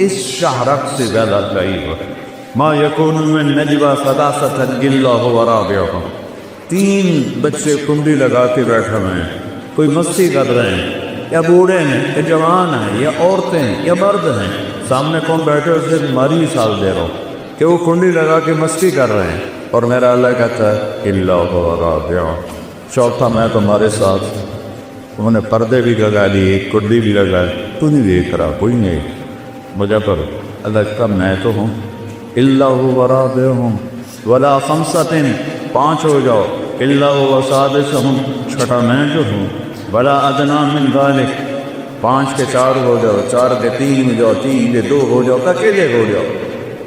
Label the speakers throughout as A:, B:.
A: اس شہرک سے زیادہ ضعیف ہے۔ ما یکون من نجوا ثلاثۃ الا هو رابعهم، 3 بچے کنڈی لگا کے بیٹھے ہوئے ہیں، کوئی مستی کر رہے ہیں، یا بوڑھے ہیں یا جوان ہیں یا عورتیں ہیں یا مرد ہیں، سامنے کون بیٹھے اسے ماری مثال دے رہا ہوں کہ وہ کنڈی لگا کے مستی کر رہے ہیں، اور میرا اللہ کہتا ہے الا هو رابعهم، چوتھا میں تمہارے ساتھ۔ انہوں نے پردے بھی لگا لیے، کنڈی بھی لگائے، تو نہیں دیکھ رہا، کوئی نہیں مجھے پر اللہ کا میں تو ہوں۔ الا هو رابعهم ولا خمسۃ، 5 ہو جاؤ، الا هو سادسهم، چھٹا میں جو ہوں، ولا ادنی من ذلک، 5 کے 4 ہو جاؤ، 4 کے 3 ہو جاؤ، 3 کے 2 ہو جاؤ، اکیلے ہو جاؤ،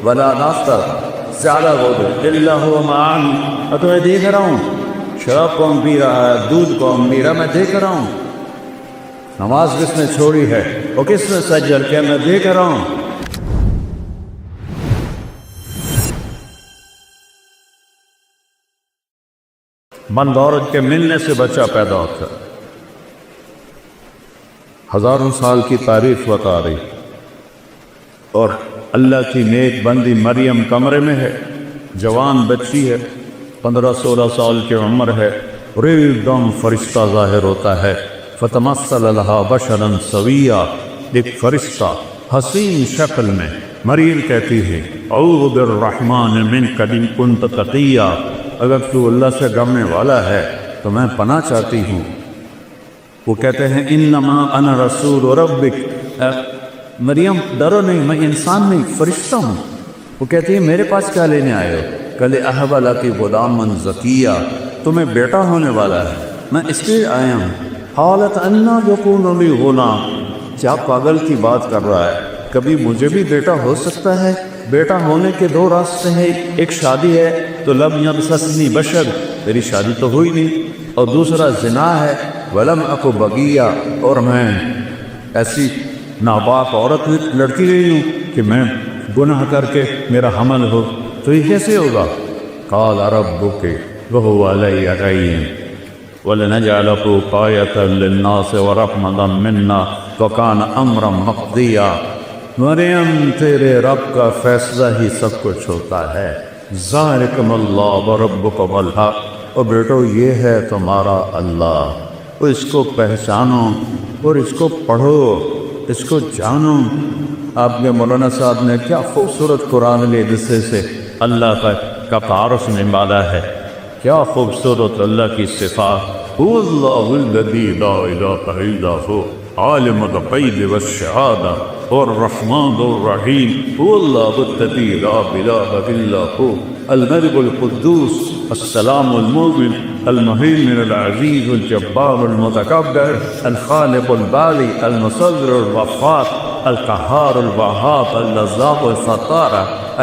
A: ولا ناصر، زیادہ ہو جاؤ، الا هو معانی، میں تمہیں دیکھ رہا ہوں، شراب کون پی رہا ہے، دودھ کون پی رہا ہے، میں دیکھ رہا ہوں، نماز کس نے چھوڑی ہے اور کس نے سجل کیا، میں دیکھ رہا ہوں۔ مند عورت کے ملنے سے بچہ پیدا ہوتا ہے، ہزاروں سال کی تاریخ بتا رہی، اور اللہ کی نیک بندی مریم کمرے میں ہے، جوان بچی ہے، 15-16 سال کی عمر ہے، اور ایک دم فرشتہ ظاہر ہوتا ہے، فتمثل لها بشرا سویا، ایک فرشتہ حسین شکل میں۔ مریم کہتی ہے اعوذ بالرحمن منک ان کنت تقیا، اگر تو اللہ سے ڈرنے والا ہے تو میں پناہ چاہتی ہوں۔ وہ کہتے ہیں انما انا رسول ربک، مریم ڈرو نہیں، میں انسان نہیں، فرشتہ ہوں۔ وہ کہتی ہے میرے پاس کیا لینے آئے ہو؟ کہ اہب لک غلاما زکیہ، تمہیں بیٹا ہونے والا ہے، میں اس لیے آیا ہوں۔ قالت انا یکون لی غلام، کیا پاگل کی بات کر رہا ہے، کبھی مجھے بھی بیٹا ہو سکتا ہے؟ بیٹا ہونے کے 2 راستے ہیں، ایک شادی ہے تو لم یمسسنی بشر، میری شادی تو ہوئی نہیں، اور دوسرا زنا ہے، ولم اکو بغیہ، اور میں ایسی ناپاک عورت لڑکی رہی ہوں کہ میں گناہ کر کے میرا حمل ہو، تو یہ کیسے ہوگا؟ قال ربک وهو علی ہین وَلَنَجْعَلَهُ آیَةً لِلنَّاسِ وَرَحْمَةً مِنَّا وَكَانَ أَمْرًا مَقْضِيًّا، مریم تیرے رب کا فیصلہ ہی سب کچھ ہوتا ہے، ذَلِكُمُ اللَّهُ وَرَبُّكُمُ الْحَقُّ، اور بیٹو یہ ہے تمہارا اللہ، اور اس کو پہچانو اور اس کو پڑھو، اس کو جانو۔ آپ کے مولانا صاحب نے کیا خوبصورت قرآن حدیث سے اللہ کا تعارف نمالا ہے، کیا خوبصورت اللہ کی صفات، هو اللہ الذی لا الہ الا هو عالم الغیب والشہادہ الرحمن الرحیم، هو اللہ الذی لا الہ الا هو الملک القدوس السلام المؤمن المهيمن العزيز الجبار المتكبر الخالق البارئ المصور الغفار القهار الوهاب الرزاق الستار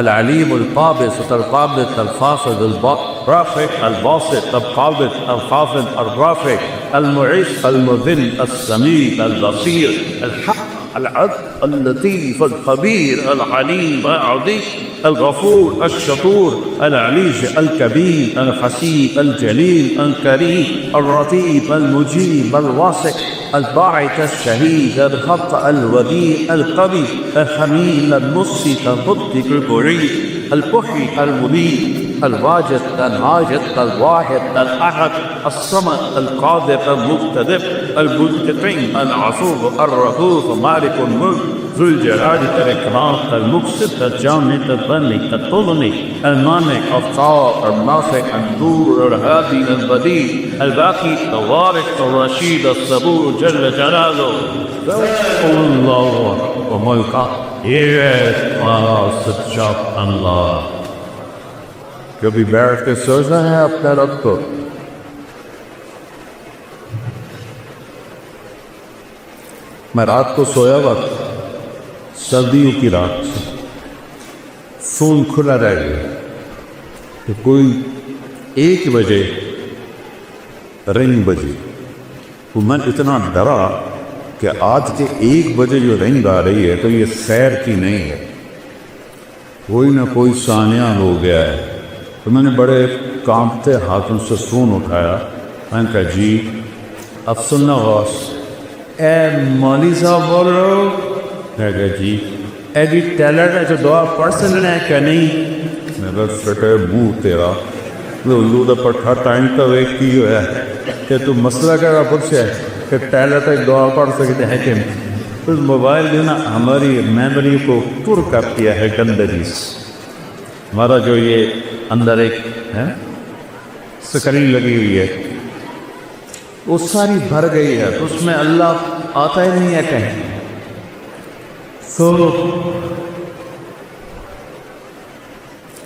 A: العليم القابض القابض الخافض الرافع الباسط القابض الخافض الرافع المعز المذل السميع البصير الحق العدل اللطيف الخبير العليم العظيم الغفور الشكور العليج الكبير الحسيب الجليل الكريم الرتيب المجيب الواسع الباعث الشهيد الخط الوديع القوي الحميد المقسط المبدع المعيد المحيي المميت الواجد العاجد الواحد الأحد الصمد القادر المقتدر المنتقم العفو الرؤوف مالك الملك ذو الجلال والإكرام المقسط الجامد الغني الطغني المانع الطاهر النافع النور الهادي البديع الباقي الوارث الرشيد الصبور جل جلاله اللہ وملکہ، یہ ہے ہمارا سچا اللہ۔ کبھی بیٹھ کے سوچا ہے اپنے رب کو؟ میں رات کو سویا وقت، سردیوں کی رات، فون کھلا رہ گیا کہ کوئی 1 بجے رنگ بجی، تو میں اتنا ڈرا کہ آج کے 1 بجے جو رنگ آ رہی ہے تو یہ خیر کی نہیں ہے، کوئی نہ کوئی سانیہ ہو گیا ہے۔ تو میں نے بڑے کانپتے ہاتھوں سے فون اٹھایا، میں نے کہا جی اب سننا غوث، اے مولوی صاحب بول رہے ہو؟ میں کہا جی، ایڈی ٹیلنٹ ہے جو دعا پڑھ سکنا ہے کہ نہیں؟ میرا سٹے منہ تیرا لولو دا پٹھا ٹائم کا ویک کی ہوا ہے کہ تو مسئلہ کا پوچھا ہے کہ ٹیلنٹ ہے دعا پڑھ سکتے ہیں کہ اس موبائل جو نا ہماری میموری کو پر کر دیا ہے گندگی سے. ہمارا جو یہ اندر ایک ہے سکرین لگی ہوئی ہے وہ ساری بھر گئی ہے تو اس میں اللہ آتا ہی نہیں ہے کہیں. تو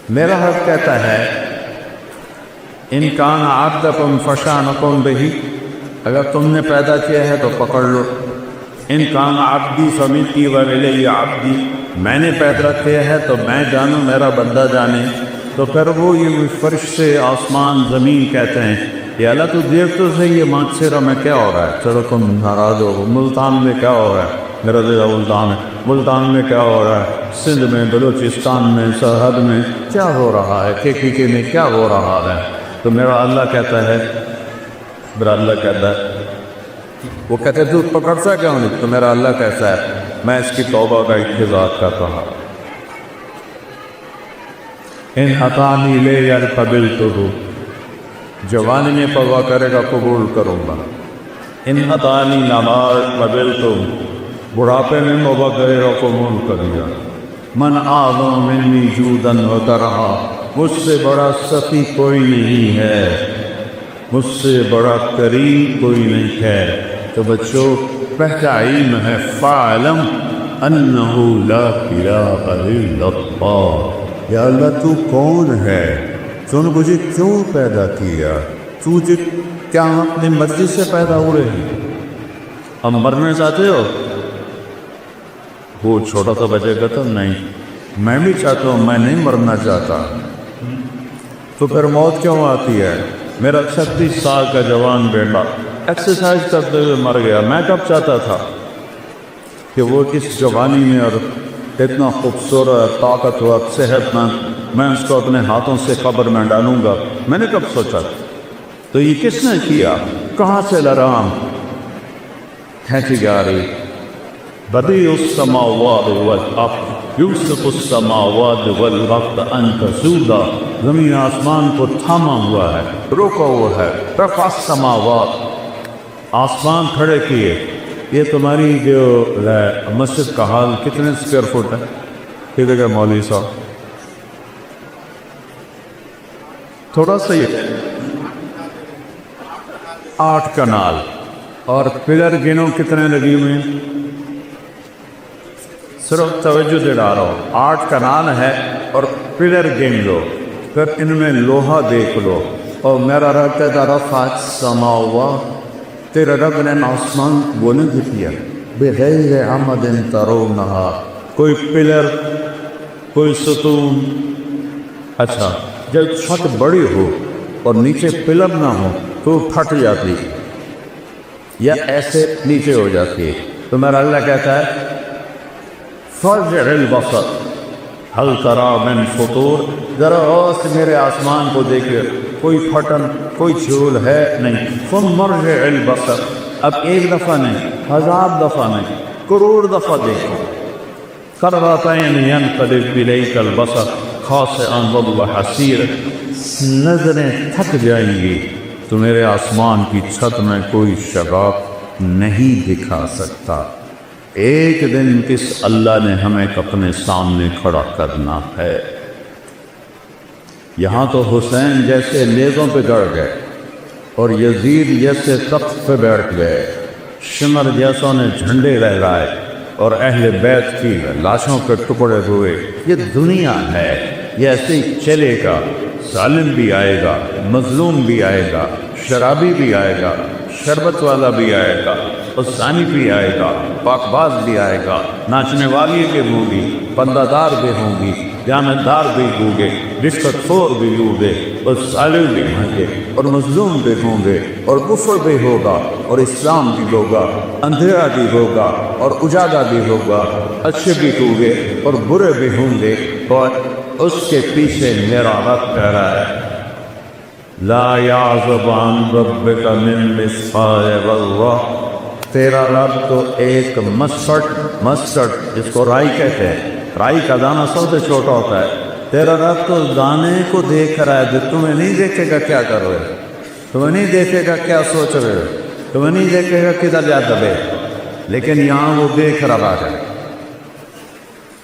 A: میرا حق کہتا ہے ان کان عبدکم فشانکم بہی، اگر تم نے پیدا کیا ہے تو پکڑ لو. ان کان عبدی فمنی والی عبدی، میں نے پیدا کیا ہے تو میں جانوں میرا بندہ جانے. تو پھر وہ یہ فرشتے آسمان زمین کہتے ہیں یا اللہ تو دیکھ تو صحیح یہ مانچیرا میں کیا ہو رہا ہے، چلو تم ناراض ہو. ملتان میں کیا ہو رہا ہے، میرا دل ملتان ہے. ملتان میں کیا ہو رہا ہے، سندھ میں، بلوچستان میں، سرحد میں کیا ہو رہا ہے، کے میں کیا ہو رہا ہے. تو میرا اللہ کہتا ہے، میرا اللہ کہتا ہے، وہ کہتے تو پکڑتا کیوں نہیں؟ تو میرا اللہ کہتا ہے میں اس کی توبہ کا انتظار کر رہا. ان عطانی لے یار قبل تو ہو، جوانی میں پرواہ کرے گا قبول کروں گا. ان عطانی نماز قبل تو، بڑھاپے میں توبہ کرے گا قبول کروں گا. من اعظم منی جودا و کرما، مجھ سے بڑا سخی کوئی نہیں ہے، مجھ سے بڑا کریم کوئی نہیں ہے. تو بچوں پہلا علم ہے فاعلم انہ لا الہ الا اللہ. یا اللہ تو کون ہے، تو نے مجھے کیوں پیدا کیا، تو کیا اپنی مرضی سے پیدا ہو رہے ہیں؟ ہم مرنا چاہتے ہو؟ وہ چھوٹا سا بچے گا تو نہیں، میں بھی چاہتا ہوں، میں نہیں مرنا چاہتا. تو پھر موت کیوں آتی ہے؟ میرا 36 سال کا جوان بیٹا ایکسرسائز کرتے ہوئے مر گیا. میں کب چاہتا تھا کہ وہ اس جوانی میں اور اتنا خوبصورت، طاقتور، صحت مند، میں اس کو اپنے ہاتھوں سے قبر میں ڈالوں گا. میں نے کب سوچا؟ تو یہ کس نے کیا؟ کہاں سے لرام کھینچی جا رہی. بدیع السماوات والارض یوسف السماوات والارض ان تزولا، زمین آسمان کو تھاما ہوا ہے، روکا ہوا ہے. رفع السماوات، آسمان کھڑے کیے. یہ تمہاری جو مسجد کا حال کتنے اسکوائر فٹ ہے؟ کتنے کا مولوی صاحب؟ تھوڑا سا یہ 8 کنال. اور پلر گنو کتنے لگی ہوئے ہیں؟ صرف توجہ دے رہا ہوں، 8 کنال ہے اور پلر گن لو، پھر ان میں لوہا دیکھ لو. اور میرا رب کہتا رفع السماوات، تیرا رب نے آسمان بلند کیا بغیر عمد ترونہا، کوئی پلر، کوئی ستون. اچھا جب چھت بڑی ہو اور نیچے پلر نہ ہو تو پھٹ جاتی یا ایسے نیچے ہو جاتی ہے. تو میرا اللہ کہتا ہے فارجع البصر هل ترى من فطور، ذرا اور سے میرے آسمان کو دیکھے، کوئی پھٹن، کوئی جھول ہے نہیں. ثم ارجع البصر، اب 1 دفعہ نہیں، 1000 دفعہ نہیں، کروڑ دفعہ دیکھو. کرتین ينقلب الیک البصر خاسئا وهو حسیر، نظریں تھک جائیں گی تو میرے آسمان کی چھت میں کوئی شگاف نہیں دکھا سکتا. ایک دن کس اللہ نے ہمیں اپنے سامنے کھڑا کرنا ہے. یہاں تو حسین جیسے نیزوں پہ گڑ گئے اور یزید جیسے تخت پہ بیٹھ گئے، شمر جیسوں نے جھنڈے لہرائے اور اہل بیت کی لاشوں کے ٹکڑے ہوئے. یہ دنیا ہے، یہ ایسے ہی چلے گا. ظالم بھی آئے گا، مظلوم بھی آئے گا، شرابی بھی آئے گا، شربت والا بھی آئے گا، ثانی بھی آئے گا، پاک باز بھی آئے گا، ناچنے والی بھی ہوں گی، پردہ دار بھی ہوں گی، جانت دار بھی ہوں گے، رشوت خور بھی ہوں گے، اور ظالم بھی ہوں گے، اور مظلوم بھی ہوں گے، اور کفر بھی ہوگا، اور اسلام بھی ہوگا، اندھیرا بھی ہوگا، اور اجالا بھی ہوگا، اچھے بھی ہوں گے اور برے بھی ہوں گے. اور اس کے پیچھے میرا رب کہہ رہا ہے لا یعزب عن ربک من مثقال ذرہ، تیرا رب تو ایک مسٹرڈ جس کو رائی کہتے ہیں، رائی کا دانہ سب سے چھوٹا ہوتا ہے، تیرا رب تو دانے کو دیکھ رہا ہے، جو تمہیں نہیں دیکھے گا کیا کر رہے ہو، تمہیں نہیں دیکھے گا کیا سوچ رہے ہو، تمہیں نہیں دیکھے گا کدھر جا دبے، لیکن یہاں وہ دیکھ رہا ہے۔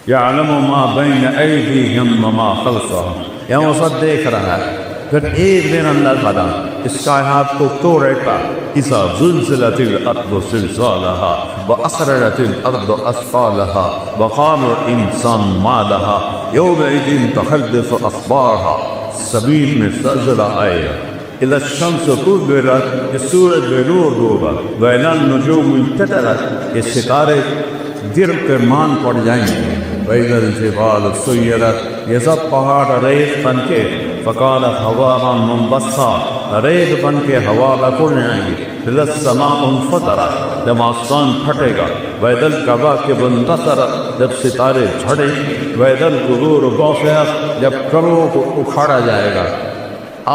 A: یعلم ما بین ایدیہم وما خلفہم، یہاں وہ سب دیکھ رہا ہے۔ پھر ایک دن اللہ تعالیٰ اس کائنات کو توڑے گا، اذا زلزلت الارض زلزالها واخرجت الارض اثقالها وقال الانسان ما لها یومئذ تحدث اخبارها، زمین میں زلزلہ آئے گا، اذا الشمس كورت، یہ سورج بے نور ہوگا، واذا النجوم انکدرت، یہ ستارے گر کر مان پڑ جائیں گے، وَإِذَا الْجِبَالُ سُيِّرَتْ، یہ سب پہاڑ ریت بن کے فَقَالَتْ هَوَاءً مُنبَثًّا، ریت بن کے ہوا میں اڑ جائیں گے، إِذَا السَّمَاءُ انفطرت، جب آسمان پھٹے گا، وَإِذَا الْكَوَاكِبُ انتثرت، جب ستارے جھڑیں، وَإِذَا الْقُبُورُ بُعْثِرَتْ، جب قبروں کو اکھاڑا جائے گا۔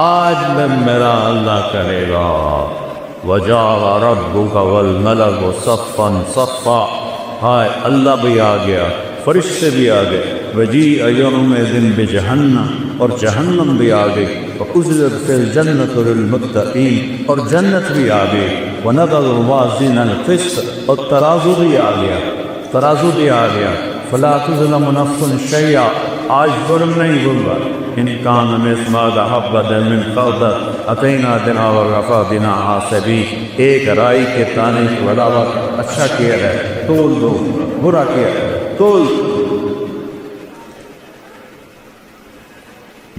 A: آج میں میرا اللہ کہے گا وَجَاءَ رَبُّكَ وَالْمَلَكُ صَفًّا صَفًّا، ہائے اللہ بھی آ گیا، فرشتے بھی آ گئے، وجیء یومئذ بجہنم، اور جہنم بھی آ گئی، وَأُزْلِفَتِ الْجَنَّةُ لِلْمُتَّقِينَ، اور جنت بھی آ گئی، وَنَضَعُ الْمَوَازِينَ الْقِسْطَ، اور ترازو بھی آ گیا، ترازو بھی آ گیا، فَلَا تُظْلَمُ نَفْسٌ شَيْئًا، آج ظلم نہیں ہوگا، إِنْ كَانَ مِثْقَالَ حَبَّةٍ مِّنْ خَرْدَلٍ أَتَيْنَا بِهَا وَكَفَىٰ بِنَا حَاسِبِينَ، ایک رائی کے دانے کے برابر اچھا کیا ہے تول دو، برا کیا ہے تول دو۔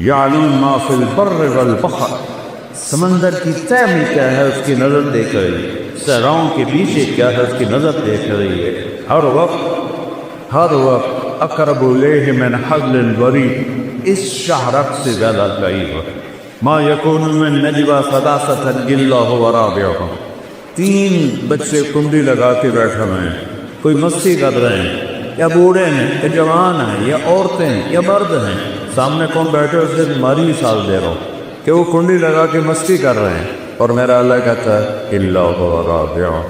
A: یعلم ما فی البر والبحر، سمندر کی تہ میں کیا ہے اس کی نظر دیکھ رہی ہے، صحراؤں کے پیچھے کیا ہے اس کی نظر دیکھ رہی ہے، ہر وقت اقرب الیہ من حبل الورید، اس شاہرگ سے زیادہ قریب ہے۔ ما یکون من نجوی ثلاثۃ الا هو رابعهم، تین بچے کنڈی لگا کے بیٹھے ہوئے ہیں، کوئی مستی کر رہے ہیں، یا بوڑھے ہیں یا جوان ہیں یا عورتیں ہیں یا مرد ہیں، سامنے کون بیٹھے اسے تمہاری مثال دے رہا ہوں کہ وہ کنڈی لگا کے مستی کر رہے ہیں، اور میرا اللہ کہتا ہے الا هو رابعهم،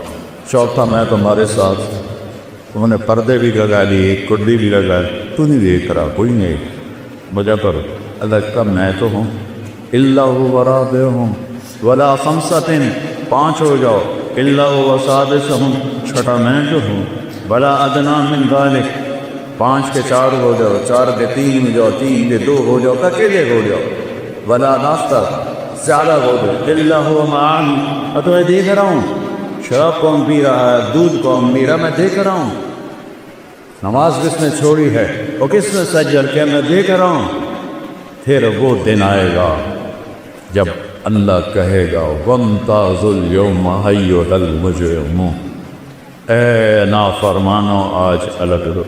A: چوتھا میں تمہارے ساتھ۔ انہوں نے پردے بھی لگا لیے، کنڈی بھی لگا لی، تو نہیں دیکھ رہا، کوئی نہیں، وجہ پر اللہ کا میں تو ہوں، الا هو رابعهم ولا خمسۃ، پانچ ہو جاؤ، الا هو سادسهم، چھٹا میں جو ہوں، ولا ادنی من ذلک، پانچ کے چار ہو جاؤ، چار کے تین ہو جاؤ، تین کے دو ہو جاؤ، اکیلے ہو جاؤ، ولا ناستہ، زیادہ ہو جاؤ، الا هو معانی، اور تو میں دیکھ رہا ہوں، شراب کون پی رہا ہے، دودھ کون پی رہا، میں دیکھ رہا ہوں، نماز کس نے چھوڑی ہے اور کس نے سجدہ کیا، میں دیکھ رہا ہوں۔ پھر وہ دن آئے گا جب اللہ کہے گا وَامْتَازُوا الْيَوْمَ أَيُّهَا الْمُجْرِمُونَ، اے نافرمانو آج الگ رہو۔